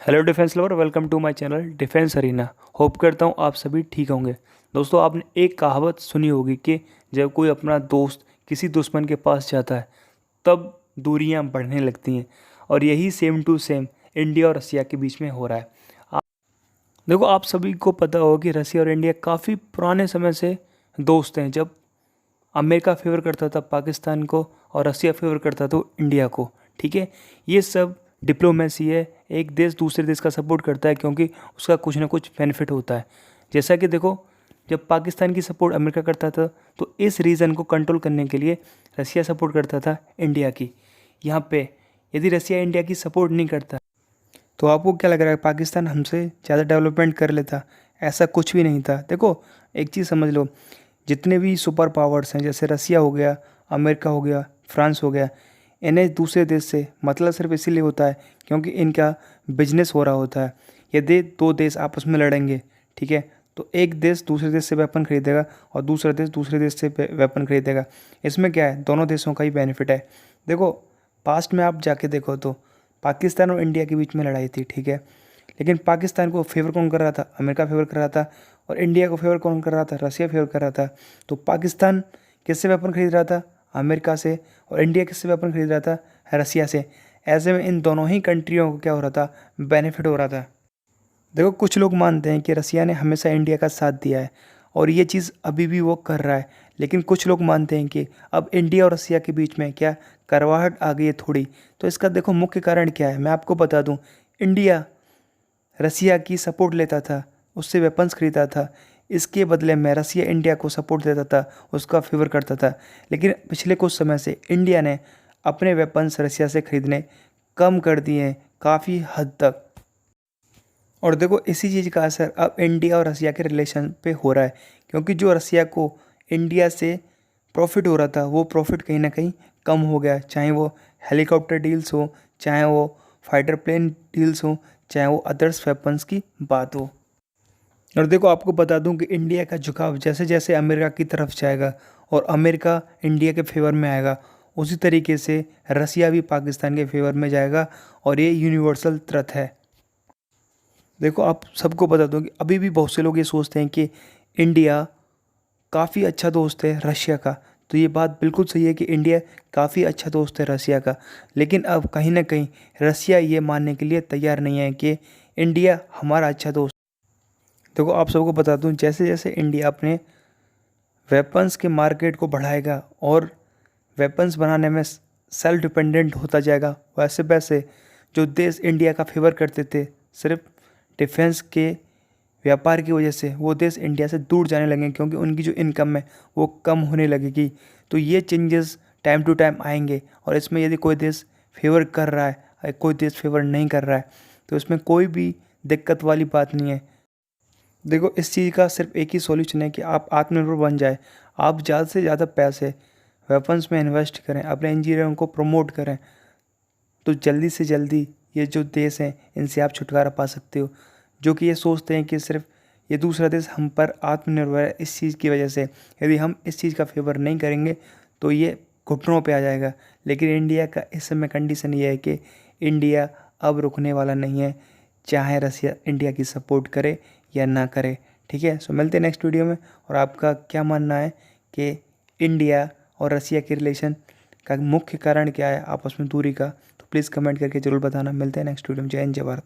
Hello defence lover, welcome to my channel defence arena. Hope करता हूँ आप सभी ठीक होंगे। दोस्तों, आपने एक कहावत सुनी होगी कि जब कोई अपना दोस्त किसी दुश्मन के पास जाता है तब दूरियां बढ़ने लगती हैं, और यही सेम टू सेम इंडिया और रसिया के बीच में हो रहा है। आप देखो, आप सभी को पता होगा कि रसिया और इंडिया काफ़ी पुराने समय से दोस्त हैं। जब अमेरिका फेवर करता था पाकिस्तान को और रसिया फेवर करता था इंडिया को, ठीक है। ये सब डिप्लोमेसी है। एक देश दूसरे देश का सपोर्ट करता है क्योंकि उसका कुछ ना कुछ बेनिफिट होता है। जैसा कि देखो, जब पाकिस्तान की सपोर्ट अमेरिका करता था तो इस रीजन को कंट्रोल करने के लिए रसिया सपोर्ट करता था इंडिया की। यहाँ पे यदि रसिया इंडिया की सपोर्ट नहीं करता तो आपको क्या लग रहा है पाकिस्तान हमसे ज़्यादा डेवलपमेंट कर लेता? ऐसा कुछ भी नहीं था। देखो, एक चीज़ समझ लो, जितने भी सुपर पावर्स हैं जैसे रसिया हो गया, अमेरिका हो गया, फ्रांस हो गया, इन्हें दूसरे देश से मतलब सिर्फ इसीलिए होता है क्योंकि इनका बिजनेस हो रहा होता है। यदि दो देश आपस में लड़ेंगे, ठीक है, तो एक देश दूसरे देश से वेपन खरीदेगा और दूसरा देश दूसरे देश से वेपन खरीदेगा। इसमें क्या है, दोनों देशों का ही बेनिफिट है। देखो, पास्ट में आप जाके देखो तो पाकिस्तान और इंडिया के बीच में लड़ाई थी, ठीक है, लेकिन पाकिस्तान को फेवर कौन कर रहा था? अमेरिका फेवर कर रहा था। और इंडिया को फेवर कौन कर रहा था? रसिया फेवर कर रहा था। तो पाकिस्तान किससे वेपन खरीद रहा था? अमेरिका से। और इंडिया किससे वेपन खरीद रहा था? रसिया से। ऐसे में इन दोनों ही कंट्रियों को क्या हो रहा था? बेनिफिट हो रहा था। देखो, कुछ लोग मानते हैं कि रसिया ने हमेशा इंडिया का साथ दिया है और ये चीज़ अभी भी वो कर रहा है, लेकिन कुछ लोग मानते हैं कि अब इंडिया और रसिया के बीच में क्या करवाहट आ गई है थोड़ी। तो इसका देखो मुख्य कारण क्या है, मैं आपको बता दूं। इंडिया रसिया की सपोर्ट लेता था, उससे वेपन्स खरीदा था। इसके बदले में रसिया इंडिया को सपोर्ट देता था, उसका फेवर करता था। लेकिन पिछले कुछ समय से इंडिया ने अपने वेपन्स रसिया से खरीदने कम कर दिए हैं काफ़ी हद तक। और देखो, इसी चीज़ का असर अब इंडिया और रसिया के रिलेशन पे हो रहा है, क्योंकि जो रसिया को इंडिया से प्रॉफिट हो रहा था वो प्रॉफिट कहीं ना कहीं कम हो गया। चाहे वो हेलीकॉप्टर डील्स हो, चाहे वो फाइटर प्लेन डील्स हो, चाहे वो अदर्स वेपन्स की बात हो। और देखो, आपको बता दूं कि इंडिया का झुकाव जैसे जैसे अमेरिका की तरफ जाएगा और अमेरिका इंडिया के फेवर में आएगा, उसी तरीके से रसिया भी पाकिस्तान के फेवर में जाएगा। और ये यूनिवर्सल ट्रुथ है। देखो, आप सबको बता दूं कि अभी भी बहुत से लोग ये सोचते हैं कि इंडिया काफ़ी अच्छा दोस्त है रशिया का। तो ये बात बिल्कुल सही है कि इंडिया काफ़ी अच्छा दोस्त है रसिया का, लेकिन अब कहीं ना कहीं रसिया ये मानने के लिए तैयार नहीं है कि इंडिया हमारा अच्छा दोस्त। देखो, आप सबको बता दूं, जैसे जैसे इंडिया अपने वेपन्स के मार्केट को बढ़ाएगा और वेपन्स बनाने में सेल्फ डिपेंडेंट होता जाएगा, वैसे वैसे जो देश इंडिया का फेवर करते थे सिर्फ डिफेंस के व्यापार की वजह से, वो देश इंडिया से दूर जाने लगे क्योंकि उनकी जो इनकम है वो कम होने लगेगी। तो ये चेंजेस टाइम टू टाइम आएंगे, और इसमें यदि कोई देश फेवर कर रहा है, कोई देश फेवर नहीं कर रहा है, तो इसमें कोई भी दिक्कत वाली बात नहीं है। देखो, इस चीज़ का सिर्फ एक ही सॉल्यूशन है कि आप आत्मनिर्भर बन जाए। आप ज़्यादा से ज़्यादा पैसे वेपन्स में इन्वेस्ट करें, अपने इंजीनियरों को प्रमोट करें, तो जल्दी से जल्दी ये जो देश हैं इनसे आप छुटकारा पा सकते हो। जो कि ये सोचते हैं कि सिर्फ ये दूसरा देश हम पर आत्मनिर्भर है इस चीज़ की वजह से, यदि हम इस चीज़ का फेवर नहीं करेंगे तो ये घुटनों पे आ जाएगा। लेकिन इंडिया का इस समय कंडीशन ये है कि इंडिया अब रुकने वाला नहीं है, चाहे रसिया इंडिया की सपोर्ट करे या ना करे। ठीक है, सो मिलते हैं नेक्स्ट वीडियो में। और आपका क्या मानना है कि इंडिया और रसिया के रिलेशन का मुख्य कारण क्या है आपस में दूरी का, तो प्लीज़ कमेंट करके ज़रूर बताना। मिलते हैं नेक्स्ट वीडियो में। जय हिंद, जय भारत।